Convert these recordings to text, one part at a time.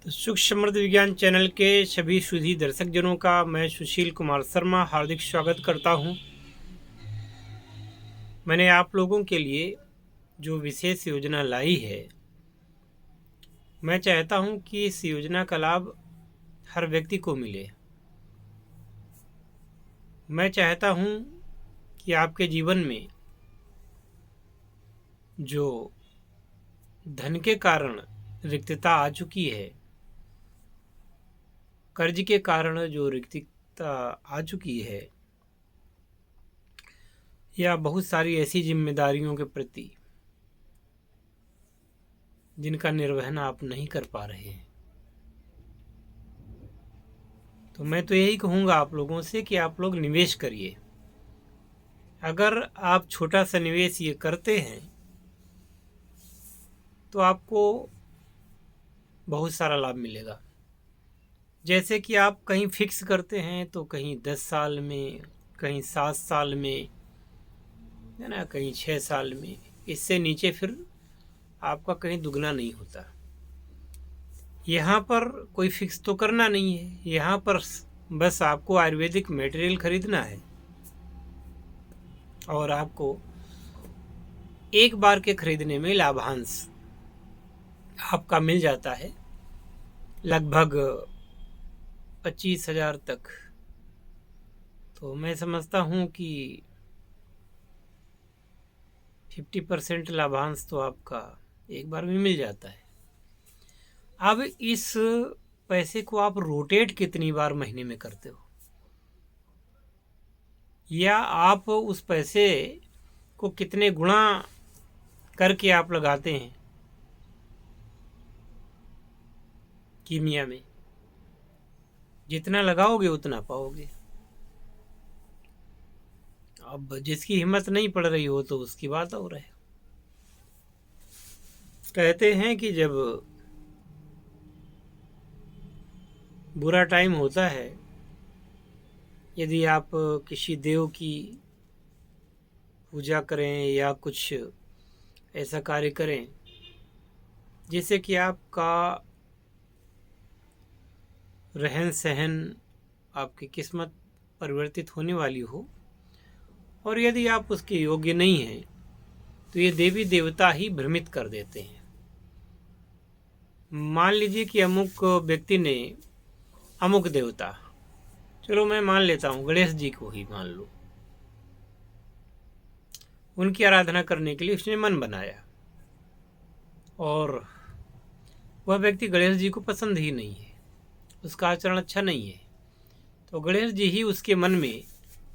तो सुख समृद्ध विज्ञान चैनल के सभी सुधी दर्शक जनों का मैं सुशील कुमार शर्मा हार्दिक स्वागत करता हूं। मैंने आप लोगों के लिए जो विशेष योजना लाई है, मैं चाहता हूं कि इस योजना का लाभ हर व्यक्ति को मिले। मैं चाहता हूं कि आपके जीवन में जो धन के कारण रिक्तता आ चुकी है, कर्ज के कारण जो रिक्तता आ चुकी है, या बहुत सारी ऐसी जिम्मेदारियों के प्रति जिनका निर्वहन आप नहीं कर पा रहे हैं, तो मैं तो यही कहूँगा आप लोगों से कि आप लोग निवेश करिए। अगर आप छोटा सा निवेश ये करते हैं तो आपको बहुत सारा लाभ मिलेगा। जैसे कि आप कहीं फिक्स करते हैं तो कहीं 10 साल में, कहीं 7 साल में, है ना, कहीं 6 साल में, इससे नीचे फिर आपका कहीं दुगना नहीं होता। यहाँ पर कोई फिक्स तो करना नहीं है, यहाँ पर बस आपको आयुर्वेदिक मटेरियल खरीदना है और आपको एक बार के खरीदने में लाभांश आपका मिल जाता है लगभग 25,000 तक। तो मैं समझता हूँ कि 50% लाभांश तो आपका एक बार में मिल जाता है। अब इस पैसे को आप रोटेट कितनी बार महीने में करते हो, या आप उस पैसे को कितने गुणा करके आप लगाते हैं कीमिया में। जितना लगाओगे उतना पाओगे। अब जिसकी हिम्मत नहीं पड़ रही हो तो उसकी बात और है। कहते हैं कि जब बुरा टाइम होता है, यदि आप किसी देव की पूजा करें या कुछ ऐसा कार्य करें जिससे कि आपका रहन सहन, आपकी किस्मत परिवर्तित होने वाली हो, और यदि आप उसके योग्य नहीं हैं तो ये देवी देवता ही भ्रमित कर देते हैं। मान लीजिए कि अमुक व्यक्ति ने, अमुक देवता, चलो मैं मान लेता हूँ गणेश जी को ही मान लो, उनकी आराधना करने के लिए उसने मन बनाया और वह व्यक्ति गणेश जी को पसंद ही नहीं है, उसका आचरण अच्छा नहीं है, तो गणेश जी ही उसके मन में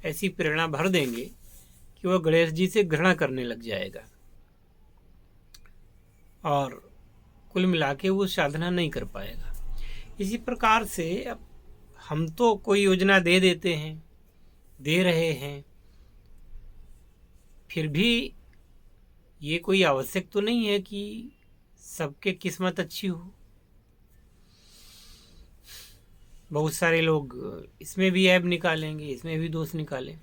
ऐसी प्रेरणा भर देंगे कि वह गणेश जी से घृणा करने लग जाएगा और कुल मिला के वो साधना नहीं कर पाएगा। इसी प्रकार से अब हम तो कोई योजना दे देते हैं, दे रहे हैं, फिर भी ये कोई आवश्यक तो नहीं है कि सबके किस्मत अच्छी हो। बहुत सारे लोग इसमें भी ऐब निकालेंगे, इसमें भी दोष निकालें।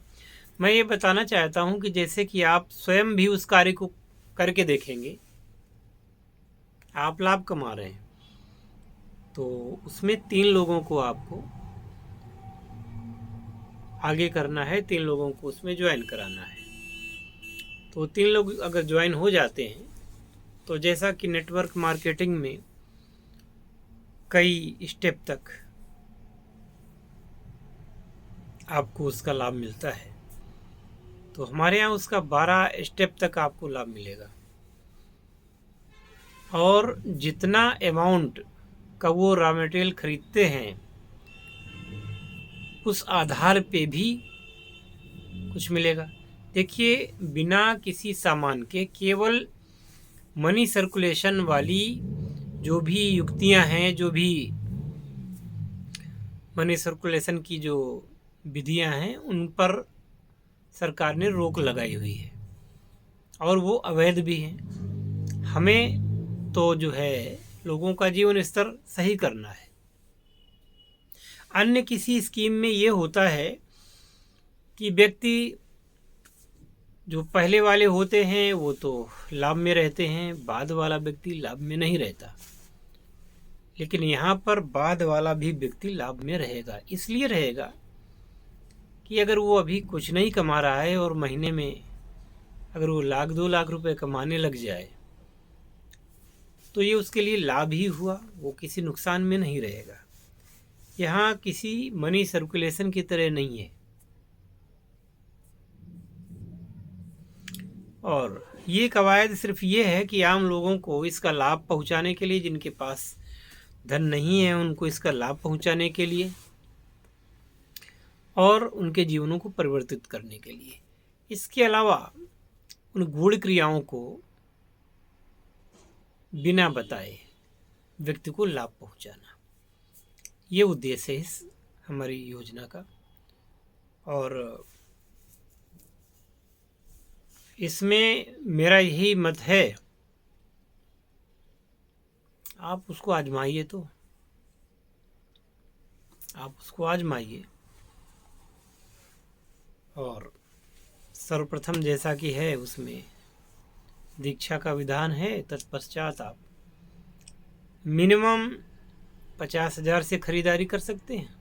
मैं ये बताना चाहता हूँ कि जैसे कि आप स्वयं भी उस कार्य को करके देखेंगे, आप लाभ कमा रहे हैं, तो उसमें 3 लोगों को आपको आगे करना है, 3 लोगों को उसमें ज्वाइन कराना है। तो 3 लोग अगर ज्वाइन हो जाते हैं तो जैसा कि नेटवर्क मार्केटिंग में कई स्टेप तक आपको उसका लाभ मिलता है, तो हमारे यहाँ उसका 12 स्टेप तक आपको लाभ मिलेगा। और जितना अमाउंट का वो रॉ मटेरियल खरीदते हैं उस आधार पे भी कुछ मिलेगा। देखिए, बिना किसी सामान के केवल मनी सर्कुलेशन वाली जो भी युक्तियां हैं, जो भी मनी सर्कुलेशन की जो विधियां हैं, उन पर सरकार ने रोक लगाई हुई है और वो अवैध भी हैं। हमें तो जो है लोगों का जीवन स्तर सही करना है। अन्य किसी स्कीम में ये होता है कि व्यक्ति जो पहले वाले होते हैं वो तो लाभ में रहते हैं, बाद वाला व्यक्ति लाभ में नहीं रहता। लेकिन यहाँ पर बाद वाला भी व्यक्ति लाभ में रहेगा। इसलिए रहेगा कि अगर वो अभी कुछ नहीं कमा रहा है और महीने में अगर वो 1-2 लाख रुपए कमाने लग जाए तो ये उसके लिए लाभ ही हुआ, वो किसी नुकसान में नहीं रहेगा। यहाँ किसी मनी सर्कुलेशन की तरह नहीं है। और ये कवायद सिर्फ ये है कि आम लोगों को इसका लाभ पहुंचाने के लिए, जिनके पास धन नहीं है उनको इसका लाभ पहुंचाने के लिए और उनके जीवनों को परिवर्तित करने के लिए। इसके अलावा उन गूढ़ क्रियाओं को बिना बताए व्यक्ति को लाभ पहुंचाना, ये उद्देश्य है इस हमारी योजना का। और इसमें मेरा यही मत है, आप उसको आजमाइए, तो आप उसको आजमाइए। और सर्वप्रथम जैसा कि है उसमें दीक्षा का विधान है, तत्पश्चात आप मिनिमम 50,000 से खरीदारी कर सकते हैं,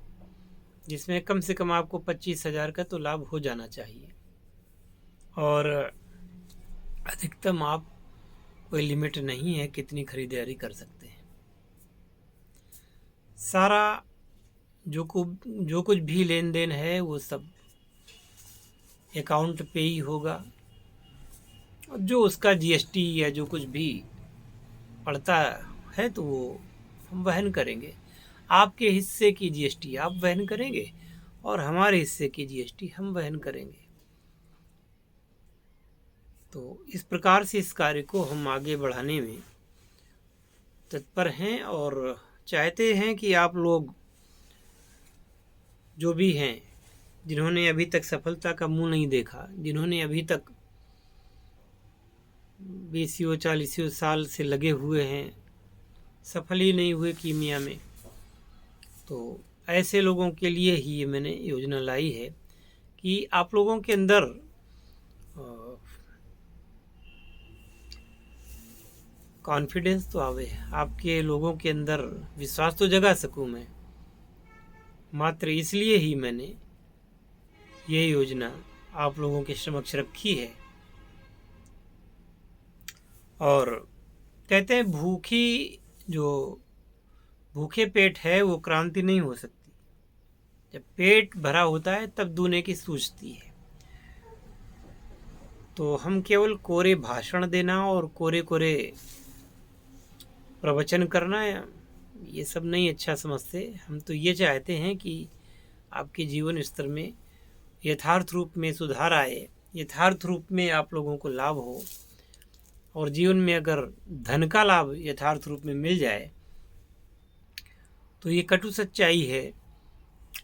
जिसमें कम से कम आपको 25,000 का तो लाभ हो जाना चाहिए। और अधिकतम आप कोई लिमिट नहीं है कितनी खरीदारी कर सकते हैं। सारा जो कुछ भी लेन देन है वो सब अकाउंट पे ही होगा। और जो उसका जीएसटी या जो कुछ भी पड़ता है तो वो हम वहन करेंगे। आपके हिस्से की जीएसटी आप वहन करेंगे और हमारे हिस्से की जीएसटी हम वहन करेंगे। तो इस प्रकार से इस कार्य को हम आगे बढ़ाने में तत्पर हैं और चाहते हैं कि आप लोग जो भी हैं, जिन्होंने अभी तक सफलता का मुंह नहीं देखा, जिन्होंने अभी तक 20-40 साल से लगे हुए हैं, सफल ही नहीं हुए कीमिया में, तो ऐसे लोगों के लिए ही ये मैंने योजना लाई है कि आप लोगों के अंदर कॉन्फिडेंस तो आवे, आपके लोगों के अंदर विश्वास तो जगा सकूं मैं। मात्र इसलिए ही मैंने ये योजना आप लोगों के समक्ष रखी है। और कहते हैं भूखे पेट है वो क्रांति नहीं हो सकती। जब पेट भरा होता है तब दूने की सूझती है। तो हम केवल कोरे भाषण देना और कोरे कोरे प्रवचन करना ये सब नहीं अच्छा समझते। हम तो ये चाहते हैं कि आपके जीवन स्तर में यथार्थ रूप में सुधार आए, यथार्थ रूप में आप लोगों को लाभ हो। और जीवन में अगर धन का लाभ यथार्थ रूप में मिल जाए तो ये कटु सच्चाई है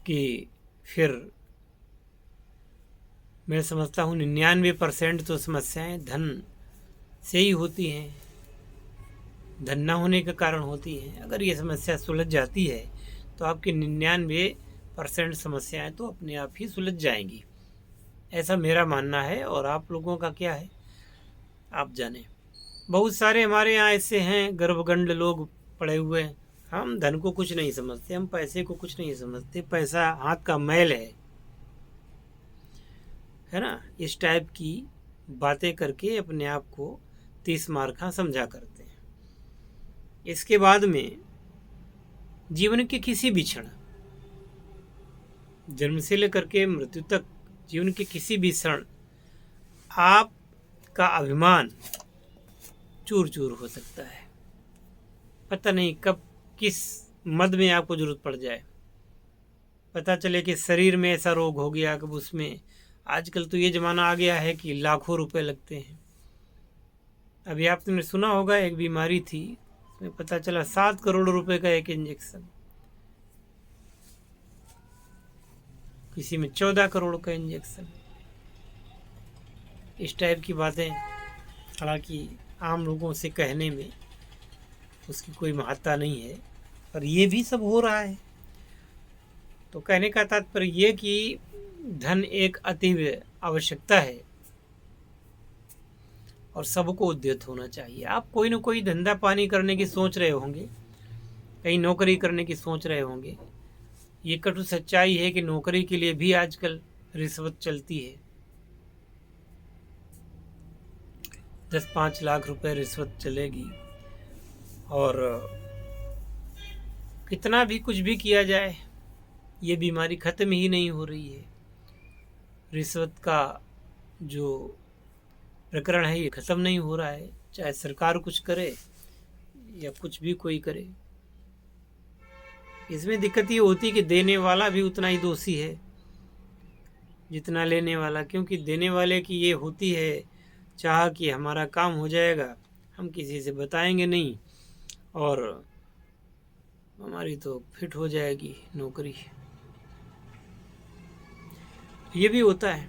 कि फिर मैं समझता हूँ 99% तो समस्याएं धन से ही होती हैं, धन न होने के कारण होती हैं। अगर ये समस्या सुलझ जाती है तो आपकी 99% समस्याएं तो अपने आप ही सुलझ जाएंगी, ऐसा मेरा मानना है। और आप लोगों का क्या है आप जाने। बहुत सारे हमारे यहाँ ऐसे हैं गर्भगंड लोग पड़े हुए हैं, हम धन को कुछ नहीं समझते, हम पैसे को कुछ नहीं समझते, पैसा हाथ का मैल है ना। इस टाइप की बातें करके अपने आप को 30 मार्का समझा करते हैं। इसके बाद में जीवन के किसी भी क्षण, जन्म से लेकर के मृत्यु तक, जीवन के किसी भी क्षण आपका अभिमान चूर चूर हो सकता है। पता नहीं कब किस मद में आपको जरूरत पड़ जाए। पता चले कि शरीर में ऐसा रोग हो गया, कब उसमें आजकल तो ये ज़माना आ गया है कि लाखों रुपए लगते हैं। अभी आपने सुना होगा एक बीमारी थी, उसमें पता चला 7 करोड़ रुपए का एक इंजेक्शन, किसी में 14 करोड़ का इंजेक्शन। इस टाइप की बातें हालांकि आम लोगों से कहने में उसकी कोई महत्ता नहीं है, पर ये भी सब हो रहा है। तो कहने का तात्पर्य ये कि धन एक अति आवश्यकता है और सबको उद्यत होना चाहिए। आप कोई न कोई धंधा पानी करने की सोच रहे होंगे, कहीं नौकरी करने की सोच रहे होंगे। ये कटु सच्चाई है कि नौकरी के लिए भी आजकल रिश्वत चलती है। 10-5 लाख रुपए रिश्वत चलेगी, और कितना भी कुछ भी किया जाए ये बीमारी ख़त्म ही नहीं हो रही है। रिश्वत का जो प्रकरण है ये ख़त्म नहीं हो रहा है, चाहे सरकार कुछ करे या कुछ भी कोई करे। इसमें दिक्कत ये होती है कि देने वाला भी उतना ही दोषी है जितना लेने वाला, क्योंकि देने वाले की ये होती है चाह कि हमारा काम हो जाएगा, हम किसी से बताएंगे नहीं और हमारी तो फिट हो जाएगी नौकरी। ये भी होता है,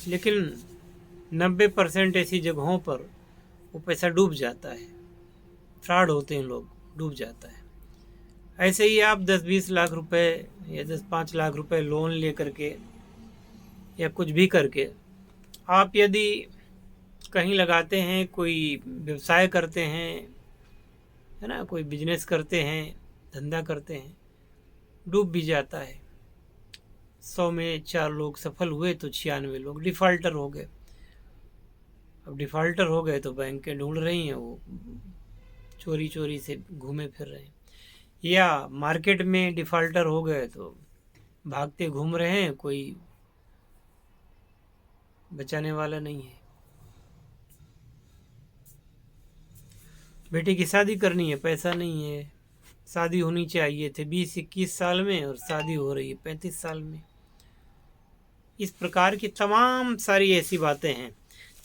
लेकिन 90% ऐसी जगहों पर वो पैसा डूब जाता है, फ्रॉड होते हैं लोग, डूब जाता है। ऐसे ही आप 10-20 लाख रुपए या 10-5 लाख रुपए लोन ले करके या कुछ भी करके आप यदि कहीं लगाते हैं, कोई व्यवसाय करते हैं, है ना, कोई बिजनेस करते हैं, धंधा करते हैं, डूब भी जाता है। 100 में 4 लोग सफल हुए तो 96 लोग डिफ़ॉल्टर हो गए। अब डिफ़ॉल्टर हो गए तो बैंकें ढूंढ रही हैं, वो चोरी चोरी से घूमे फिर रहे हैं, या मार्केट में डिफ़ॉल्टर हो गए तो भागते घूम रहे हैं, कोई बचाने वाला नहीं है। बेटे की शादी करनी है, पैसा नहीं है, शादी होनी चाहिए थे 20-21 साल में और शादी हो रही है 35 साल में। इस प्रकार की तमाम सारी ऐसी बातें हैं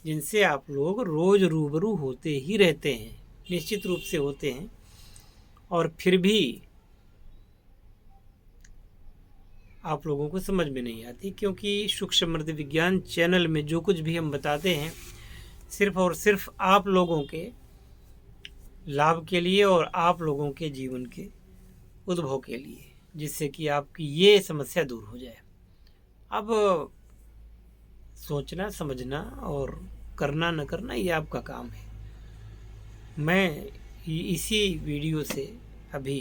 जिनसे आप लोग रोज़ रूबरू होते ही रहते हैं, निश्चित रूप से होते हैं, और फिर भी आप लोगों को समझ में नहीं आती, क्योंकि सुख समृद्धि विज्ञान चैनल में जो कुछ भी हम बताते हैं सिर्फ और सिर्फ आप लोगों के लाभ के लिए और आप लोगों के जीवन के उद्भव के लिए, जिससे कि आपकी ये समस्या दूर हो जाए। अब सोचना, समझना और करना न करना ये आपका काम है। मैं इसी वीडियो से अभी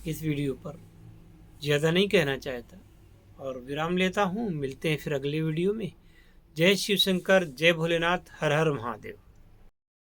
इस वीडियो पर ज़्यादा नहीं कहना चाहता और विराम लेता हूँ। मिलते हैं फिर अगले वीडियो में। जय शिव शंकर, जय भोलेनाथ, हर हर महादेव।